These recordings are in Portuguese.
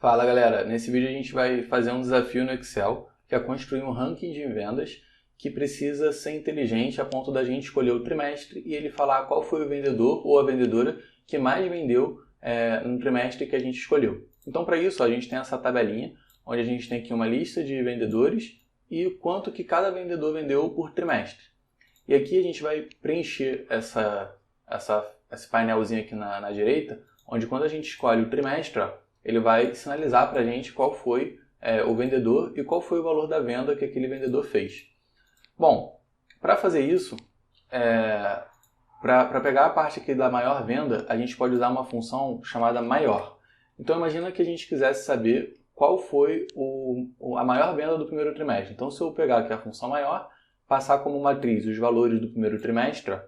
Fala galera, nesse vídeo a gente vai fazer um desafio no Excel, que é construir um ranking de vendas que precisa ser inteligente a ponto da gente escolher o trimestre e ele falar qual foi o vendedor ou a vendedora que mais vendeu no trimestre que a gente escolheu. Então para isso a gente tem essa tabelinha, onde a gente tem aqui uma lista de vendedores e o quanto que cada vendedor vendeu por trimestre. E aqui a gente vai preencher esse painelzinho aqui na direita, onde quando a gente escolhe o trimestre, ele vai sinalizar para a gente qual foi o vendedor e qual foi o valor da venda que aquele vendedor fez. Bom, para fazer isso, para pegar a parte aqui da maior venda, a gente pode usar uma função chamada maior. Então imagina que a gente quisesse saber qual foi a maior venda do primeiro trimestre. Então se eu pegar aqui a função maior, passar como matriz os valores do primeiro trimestre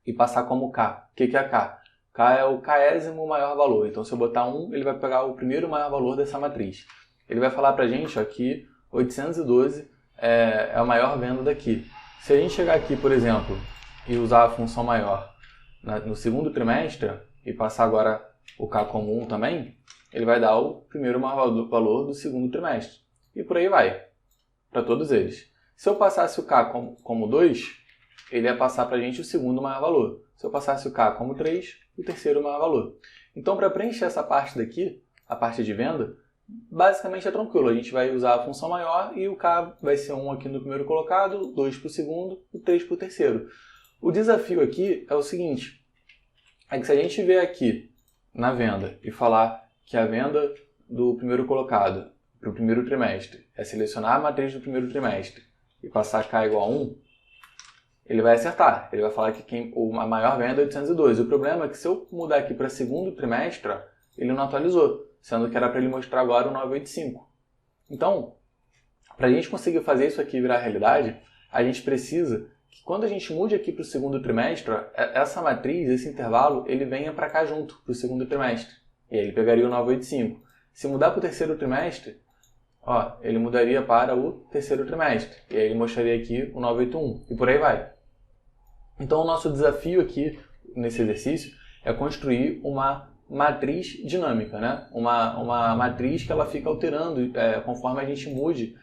e passar como K. O que é K? K é o késimo maior valor. Então, se eu botar 1, ele vai pegar o primeiro maior valor dessa matriz. Ele vai falar para a gente que 812 é a maior venda daqui. Se a gente chegar aqui, por exemplo, e usar a função maior no segundo trimestre e passar agora o K como 1 também, ele vai dar o primeiro maior valor do segundo trimestre. E por aí vai, para todos eles. Se eu passasse o K como 2, ele ia passar para a gente o segundo maior valor. Se eu passasse o K como 3, o terceiro maior valor. Então, para preencher essa parte daqui, a parte de venda, basicamente é tranquilo. A gente vai usar a função maior e o K vai ser 1 aqui no primeiro colocado, 2 para o segundo e 3 para o terceiro. O desafio aqui é o seguinte, é que se a gente vier aqui na venda e falar que a venda do primeiro colocado para o primeiro trimestre é selecionar a matriz do primeiro trimestre e passar K igual a 1, ele vai acertar. Ele vai falar que a maior venda é 812. O problema é que se eu mudar aqui para segundo trimestre, ele não atualizou, sendo que era para ele mostrar agora o 985. Então, para a gente conseguir fazer isso aqui virar realidade, a gente precisa que quando a gente mude aqui para o segundo trimestre, essa matriz, esse intervalo, ele venha para cá junto, para o segundo trimestre. E aí ele pegaria o 985. Se mudar para o terceiro trimestre, ele mudaria para o terceiro trimestre. E aí ele mostraria aqui o 981. E por aí vai. Então o nosso desafio aqui, nesse exercício, é construir uma matriz dinâmica, né? Uma matriz que ela fica alterando conforme a gente mude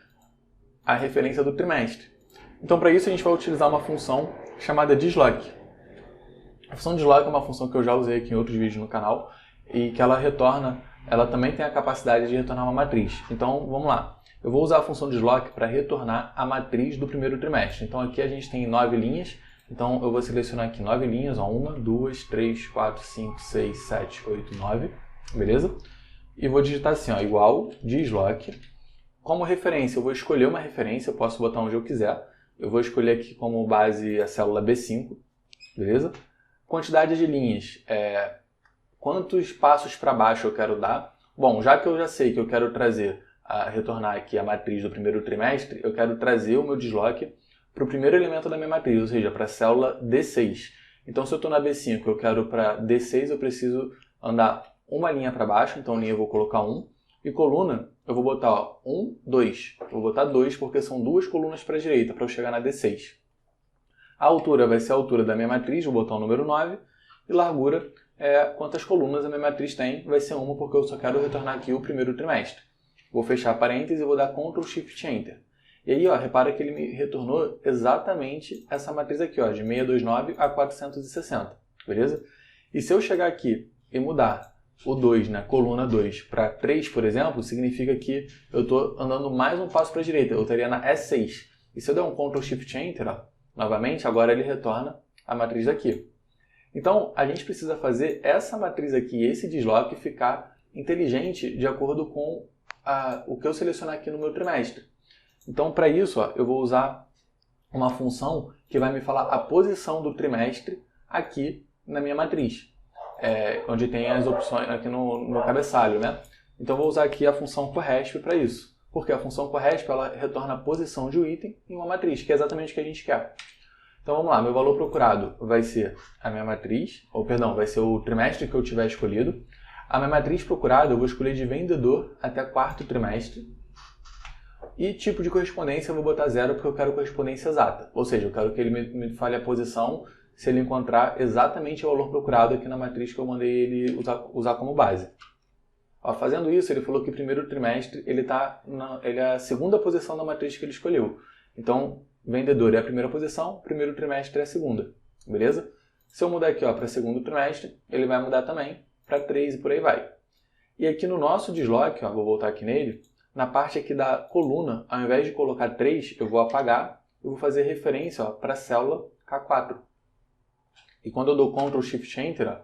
a referência do trimestre. Então para isso a gente vai utilizar uma função chamada disloc. A função disloc é uma função que eu já usei aqui em outros vídeos no canal e que ela também tem a capacidade de retornar uma matriz. Então, vamos lá. Eu vou usar a função disloc para retornar a matriz do primeiro trimestre. Então, aqui a gente tem 9 linhas. Então, eu vou selecionar aqui 9 linhas. 1, 2, 3, 4, 5, 6, 7, 8, 9. Beleza? E vou digitar assim, igual disloc. Como referência, eu vou escolher uma referência. Eu posso botar onde eu quiser. Eu vou escolher aqui como base a célula B5. Beleza? Quantidade de linhas. Quantos passos para baixo eu quero dar? Bom, já que eu já sei que eu quero retornar aqui a matriz do primeiro trimestre, eu quero trazer o meu disloc para o primeiro elemento da minha matriz, ou seja, para a célula D6. Então, se eu estou na B5 e eu quero para D6, eu preciso andar uma linha para baixo, então linha eu vou colocar 1, e coluna eu vou botar 1, 2. Eu vou botar 2 porque são duas colunas para a direita para eu chegar na D6. A altura vai ser a altura da minha matriz, vou botar o número 9, e largura quantas colunas a minha matriz tem, vai ser 1 porque eu só quero retornar aqui o primeiro trimestre. Vou fechar parênteses e vou dar Ctrl Shift Enter. E aí, repara que ele me retornou exatamente essa matriz aqui, de 629 a 460, beleza? E se eu chegar aqui e mudar o 2, coluna 2, para 3, por exemplo, significa que eu estou andando mais um passo para a direita, eu estaria na E6. E se eu der um Ctrl Shift Enter, novamente, agora ele retorna a matriz daqui. Então, a gente precisa fazer essa matriz aqui, esse disloc, ficar inteligente de acordo com o que eu selecionar aqui no meu trimestre. Então, para isso, eu vou usar uma função que vai me falar a posição do trimestre aqui na minha matriz, onde tem as opções aqui no cabeçalho, né? Então, eu vou usar aqui a função corresp para isso, porque a função corresp ela retorna a posição de um item em uma matriz, que é exatamente o que a gente quer. Então vamos lá, meu valor procurado vai ser a minha matriz, vai ser o trimestre que eu tiver escolhido. A minha matriz procurada eu vou escolher de vendedor até quarto trimestre. E tipo de correspondência eu vou botar 0 porque eu quero correspondência exata. Ou seja, eu quero que ele me fale a posição se ele encontrar exatamente o valor procurado aqui na matriz que eu mandei ele usar como base. Ó, fazendo isso, ele falou que o primeiro trimestre ele é a segunda posição da matriz que ele escolheu. Então, vendedor é a primeira posição, primeiro trimestre é a segunda. Beleza? Se eu mudar aqui para segundo trimestre, ele vai mudar também para 3 e por aí vai. E aqui no nosso desloque, vou voltar aqui nele, na parte aqui da coluna, ao invés de colocar 3, eu vou apagar e vou fazer referência para a célula K4. E quando eu dou Ctrl Shift Enter,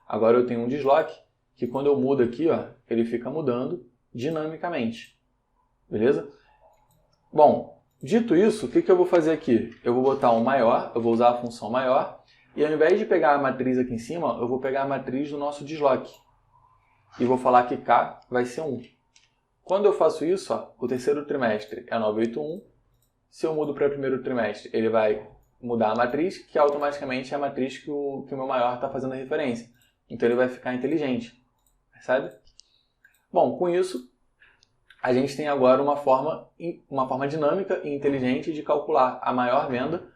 agora eu tenho um desloque que quando eu mudo aqui, ele fica mudando dinamicamente. Beleza? Bom, dito isso, o que eu vou fazer aqui? Eu vou botar um maior, eu vou usar a função maior, e ao invés de pegar a matriz aqui em cima, eu vou pegar a matriz do nosso desloque. E vou falar que K vai ser 1. Quando eu faço isso, o terceiro trimestre é 981. Se eu mudo para o primeiro trimestre, ele vai mudar a matriz, que automaticamente é a matriz que o meu maior está fazendo a referência. Então ele vai ficar inteligente. Percebe? Bom, com isso, a gente tem agora uma forma dinâmica e inteligente de calcular a maior venda,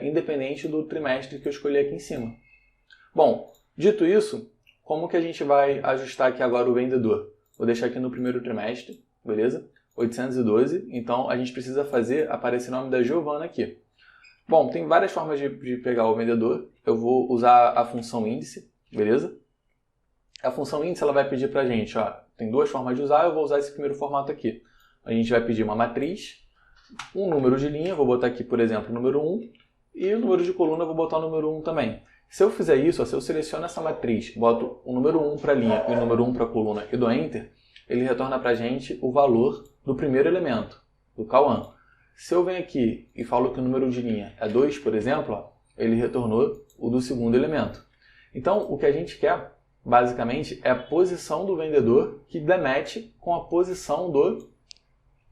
independente do trimestre que eu escolhi aqui em cima. Bom, dito isso, como que a gente vai ajustar aqui agora o vendedor? Vou deixar aqui no primeiro trimestre, beleza? 812, então a gente precisa fazer aparecer o nome da Giovana aqui. Bom, tem várias formas de pegar o vendedor. Eu vou usar a função índice, beleza? A função índice ela vai pedir pra gente, tem duas formas de usar, eu vou usar esse primeiro formato aqui. A gente vai pedir uma matriz, um número de linha, vou botar aqui, por exemplo, o número 1, e o número de coluna eu vou botar o número 1 também. Se eu fizer isso, se eu seleciono essa matriz, boto o número 1 para a linha e o número 1 para a coluna e dou Enter, ele retorna para a gente o valor do primeiro elemento, do Cauã. Se eu venho aqui e falo que o número de linha é 2, por exemplo, ele retornou o do segundo elemento. Então, o que a gente quer, basicamente, é a posição do vendedor que demete com a posição do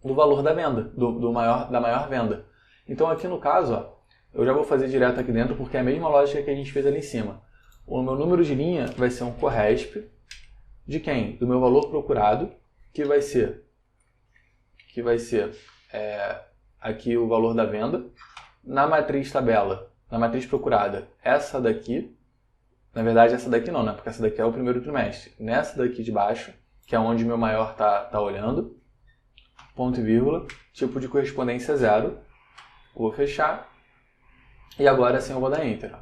valor da venda, da maior venda. Então, aqui no caso, eu já vou fazer direto aqui dentro, porque é a mesma lógica que a gente fez ali em cima. O meu número de linha vai ser um corresp de quem? Do meu valor procurado, que vai ser aqui o valor da venda. Na matriz tabela, na matriz procurada, essa daqui. Na verdade, essa daqui não, né? Porque essa daqui é o primeiro trimestre. Nessa daqui de baixo, que é onde o meu maior está olhando, ponto e vírgula, tipo de correspondência 0. Vou fechar. E agora sim eu vou dar Enter.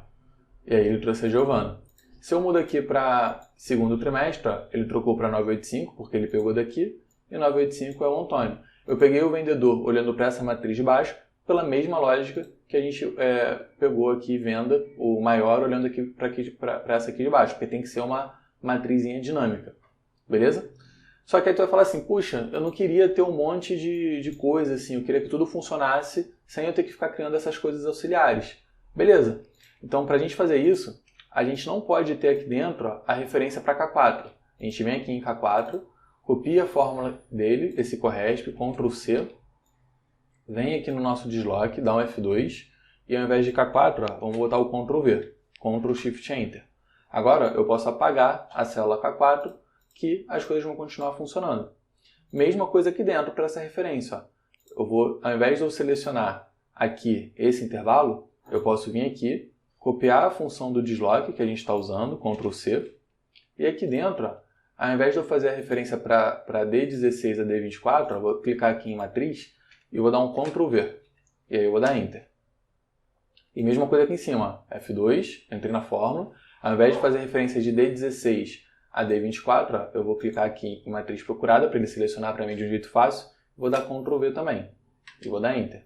E aí ele trouxe a Giovana. Se eu mudo aqui para segundo trimestre, ele trocou para 985, porque ele pegou daqui, e 985 é o Antônio. Eu peguei o vendedor olhando para essa matriz de baixo, pela mesma lógica que a gente pegou aqui venda, o maior, olhando aqui para essa aqui de baixo, porque tem que ser uma matrizinha dinâmica. Beleza? Só que aí tu vai falar assim, puxa, eu não queria ter um monte de coisa assim, eu queria que tudo funcionasse sem eu ter que ficar criando essas coisas auxiliares. Beleza. Então, para a gente fazer isso, a gente não pode ter aqui dentro a referência para K4. A gente vem aqui em K4, copia a fórmula dele, esse corresp, Ctrl C, vem aqui no nosso desloque, dá um F2, e ao invés de K4, vamos botar o Ctrl V, Ctrl Shift Enter. Agora, eu posso apagar a célula K4, que as coisas vão continuar funcionando. Mesma coisa aqui dentro para essa referência. Eu vou, ao invés de eu selecionar aqui esse intervalo, eu posso vir aqui, copiar a função do desloque que a gente está usando, Ctrl C, e aqui dentro, ao invés de eu fazer a referência para D16 a D24, eu vou clicar aqui em matriz e vou dar um Ctrl V, e aí eu vou dar Enter. E mesma coisa aqui em cima, F2, entrei na fórmula, ao invés de fazer referência de D16 a D24, eu vou clicar aqui em matriz procurada para ele selecionar para mim de um jeito fácil, vou dar Ctrl V também, e vou dar Enter.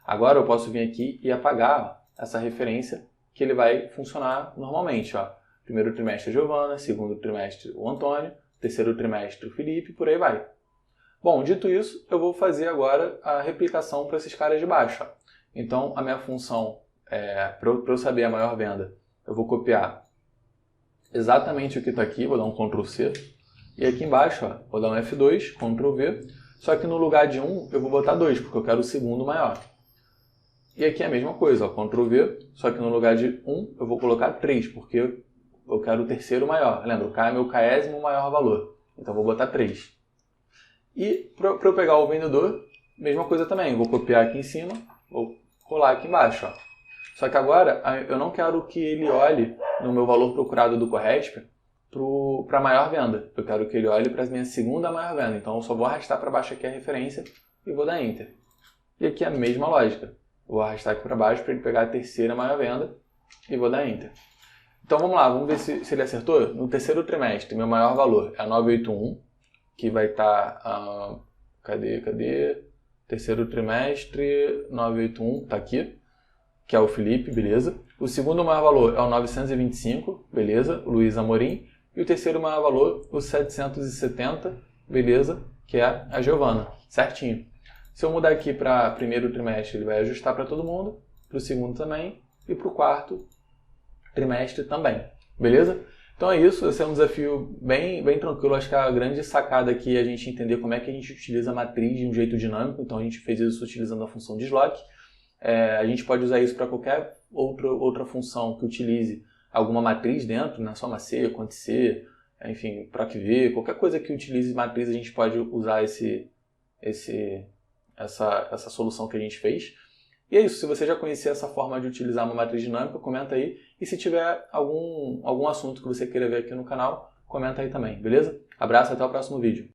Agora eu posso vir aqui e apagar essa referência que ele vai funcionar normalmente. Primeiro trimestre a Giovana, segundo trimestre o Antônio, terceiro trimestre o Felipe, por aí vai. Bom, dito isso, eu vou fazer agora a replicação para esses caras de baixo. Então, a minha função, para eu saber a maior venda, eu vou copiar exatamente o que está aqui, vou dar um Ctrl C, e aqui embaixo vou dar um F2, Ctrl V, só que no lugar de 1 eu vou botar 2, porque eu quero o segundo maior. E aqui é a mesma coisa, Ctrl V, só que no lugar de 1 eu vou colocar 3, porque eu quero o terceiro maior. Lembra, o K é meu késimo maior valor, então eu vou botar 3. E para eu pegar o vendedor, mesma coisa também, vou copiar aqui em cima, vou colar aqui embaixo. Só que agora eu não quero que ele olhe no meu valor procurado do corresp para a maior venda. Eu quero que ele olhe para a minha segunda maior venda. Então eu só vou arrastar para baixo aqui a referência e vou dar Enter. E aqui é a mesma lógica. Vou arrastar aqui para baixo para ele pegar a terceira maior venda e vou dar Enter. Então vamos lá, vamos ver se ele acertou. No terceiro trimestre, meu maior valor é 981, que vai estar... cadê? Terceiro trimestre, 981, tá aqui, que é o Felipe, beleza. O segundo maior valor é o 925, beleza, o Luiz Amorim. E o terceiro maior valor, o 770, beleza, que é a Giovana, certinho. Se eu mudar aqui para primeiro trimestre, ele vai ajustar para todo mundo, para o segundo também, e para o quarto trimestre também, beleza? Então é isso, esse é um desafio bem tranquilo. Acho que a grande sacada aqui é a gente entender como é que a gente utiliza a matriz de um jeito dinâmico. Então a gente fez isso utilizando a função de Slock. A gente pode usar isso para qualquer outra função que utilize alguma matriz dentro, né? Soma C, Quant C, enfim, Proc V, qualquer coisa que utilize matriz, a gente pode usar essa solução que a gente fez. E é isso, se você já conhecia essa forma de utilizar uma matriz dinâmica, comenta aí. E se tiver algum assunto que você queira ver aqui no canal, comenta aí também, beleza? Abraço, até o próximo vídeo.